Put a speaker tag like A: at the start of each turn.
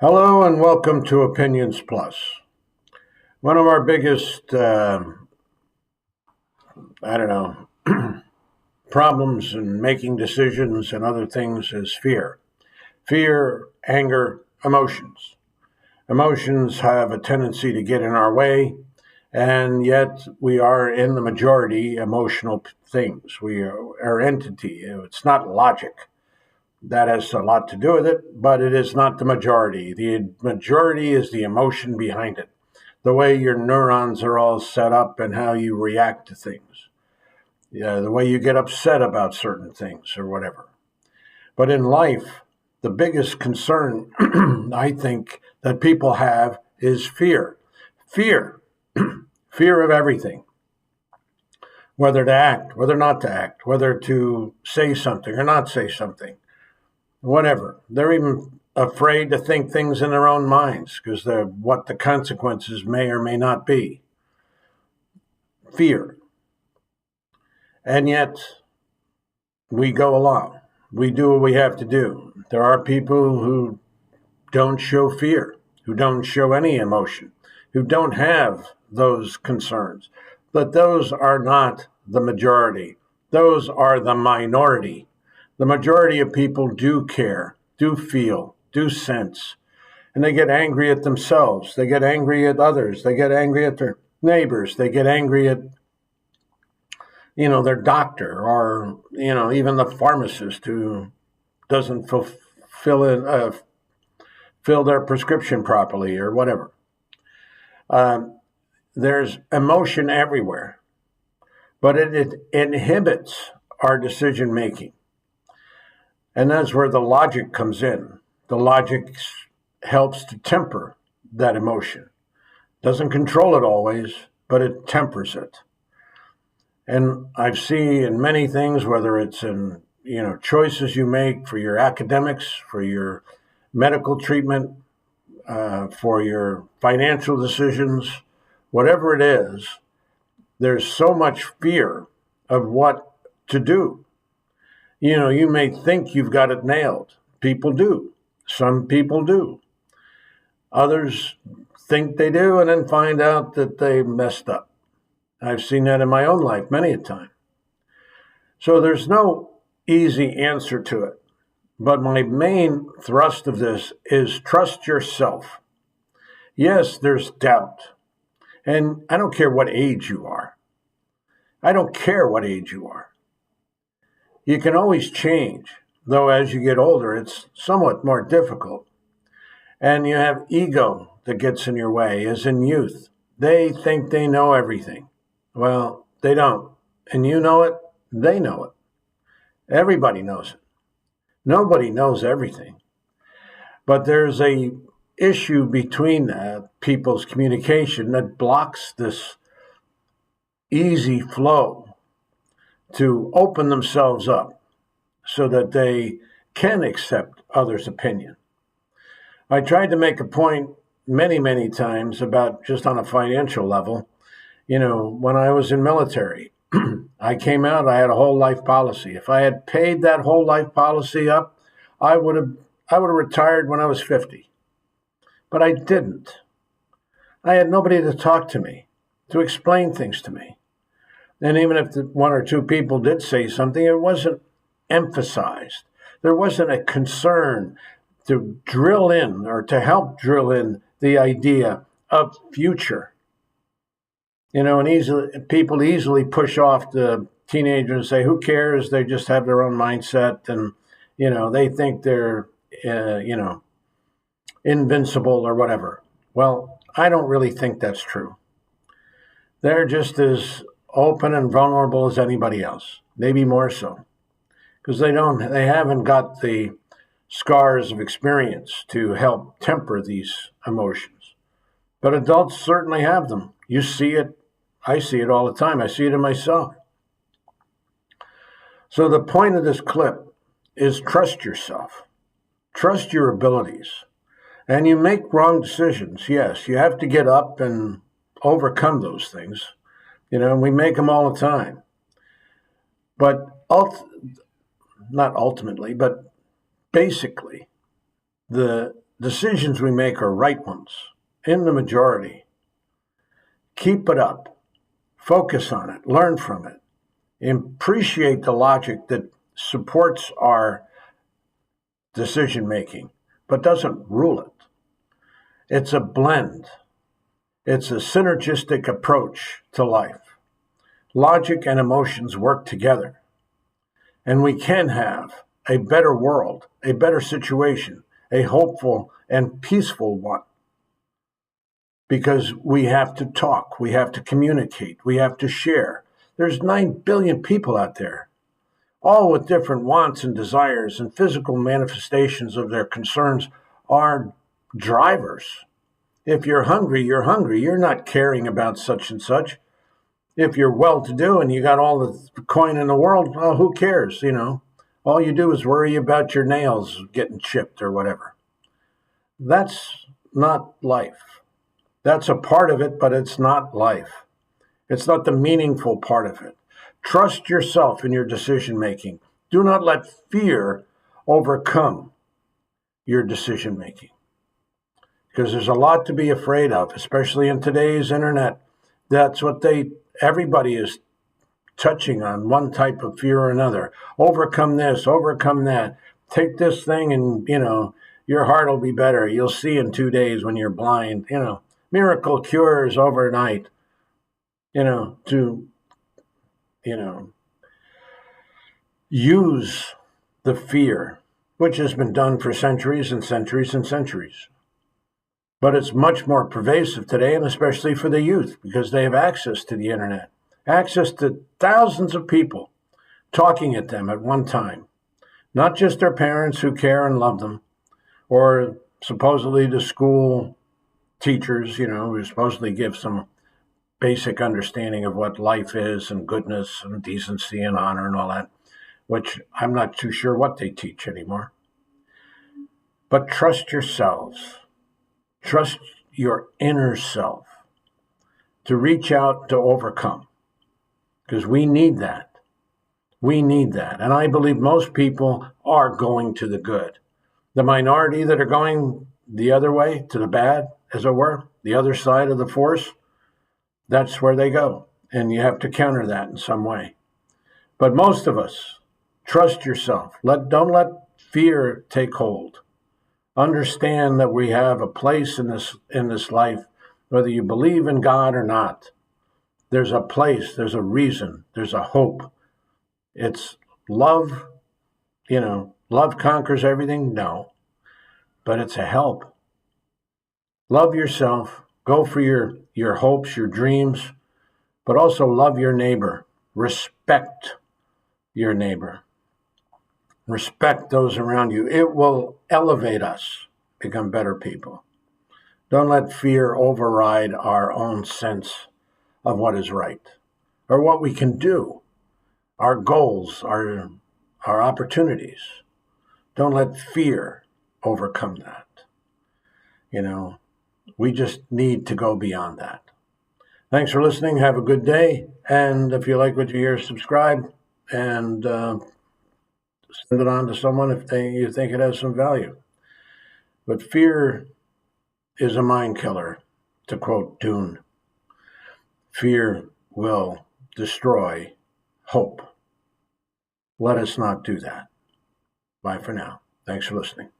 A: Hello and welcome to Opinions Plus. One of our biggest, I don't know, problems in making decisions and other things is fear. Fear, anger, emotions. Emotions have a tendency to get in our way, and yet we are in the majority emotional things. We are entity. It's not logic. That has a lot to do with it, but it is not the majority. The majority is the emotion behind it, the way your neurons are all set up and how you react to things. Yeah, the way you get upset about certain things or whatever. But in life, the biggest concern I think that people have is fear. Fear. Fear of everything. Whether to act, whether not to act, whether to say something or not say something, whatever. They're even afraid to think things in their own minds because they're what the consequences may or may not be. Fear. And yet we go along. We do what we have to do. There are people who don't show fear, who don't show any emotion, who don't have those concerns. But those are not the majority. Those are the minority. The majority of people do care, do feel, do sense, and they get angry at themselves. They get angry at others. They get angry at their neighbors. They get angry at their doctor, or even the pharmacist who doesn't fill their prescription properly or whatever. There's emotion everywhere, but it inhibits our decision making, and that's where the logic comes in. The logic helps to temper that emotion. Doesn't control it always, but it tempers it. And I've seen in many things, whether it's in choices you make for your academics, for your medical treatment, for your financial decisions, whatever it is, there's so much fear of what to do. You may think you've got it nailed. People do. Some people do. Others think they do and then find out that they messed up. I've seen that in my own life many a time. So there's no easy answer to it. But my main thrust of this is trust yourself. Yes, there's doubt. And I don't care what age you are. I don't care what age you are. You can always change, though as you get older, it's somewhat more difficult. And you have ego that gets in your way, as in youth. They think they know everything. Well, they don't. And you know it, they know it. Everybody knows it. Nobody knows everything. But there's a issue between people's communication that blocks this easy flow to open themselves up so that they can accept others' opinion. I tried to make a point many, many times about just on a financial level. When I was in military, I came out, I had a whole life policy. If I had paid that whole life policy up, I would have retired when I was 50. But I didn't. I had nobody to talk to me, to explain things to me. And even if one or two people did say something, it wasn't emphasized. There wasn't a concern to drill in or to help drill in the idea of future. And people easily push off the teenager and say, who cares? They just have their own mindset and, they think they're, invincible or whatever. Well, I don't really think that's true. They're just as open and vulnerable as anybody else, maybe more so, because they haven't got the scars of experience to help temper these emotions. But adults certainly have them. You see it. I see it all the time. I see it in myself. So the point of this clip is trust yourself. Trust your abilities. And you make wrong decisions. Yes, you have to get up and overcome those things. We make them all the time. But not ultimately, but basically, the decisions we make are right ones, in the majority. Keep it up. Focus on it. Learn from it. Appreciate the logic that supports our decision making, but doesn't rule it. It's a blend. It's a synergistic approach to life. Logic and emotions work together. And we can have a better world, a better situation, a hopeful and peaceful one. Because we have to talk, we have to communicate, we have to share. There's 9 billion people out there, all with different wants and desires, and physical manifestations of their concerns are drivers. If you're hungry, you're hungry. You're not caring about such and such. If you're well-to-do and you got all the coin in the world, well, who cares, All you do is worry about your nails getting chipped or whatever. That's not life. That's a part of it, but it's not life. It's not the meaningful part of it. Trust yourself in your decision-making. Do not let fear overcome your decision-making. Because there's a lot to be afraid of, especially in today's internet. That's what everybody is touching on, one type of fear or another. Overcome this, overcome that. Take this thing and, your heart will be better. You'll see in 2 days when you're blind, miracle cures overnight, to, use the fear, which has been done for centuries and centuries and centuries. But it's much more pervasive today, and especially for the youth, because they have access to the internet, access to thousands of people talking at them at one time. Not just their parents who care and love them, or supposedly the school teachers, who supposedly give some basic understanding of what life is and goodness and decency and honor and all that, which I'm not too sure what they teach anymore. But trust yourselves. Trust your inner self to reach out to overcome, because we need that. We need that. And I believe most people are going to the good. The minority that are going the other way, to the bad, as it were, the other side of the force, that's where they go. And you have to counter that in some way. But most of us, trust yourself. Don't let fear take hold. Understand that we have a place in this life, whether you believe in God or not. There's a place, there's a reason, there's a hope. It's love. Love conquers everything? No. But it's a help. Love yourself. Go for your hopes, your dreams, but also love your neighbor. Respect your neighbor. Respect those around you. It will elevate us, become better people. Don't let fear override our own sense of what is right or what we can do, our goals, our opportunities. Don't let fear overcome that. We just need to go beyond that. Thanks for listening. Have a good day. And if you like what you hear, subscribe and send it on to someone if you think it has some value. But fear is a mind killer, to quote Dune. Fear will destroy hope. Let us not do that. Bye for now. Thanks for listening.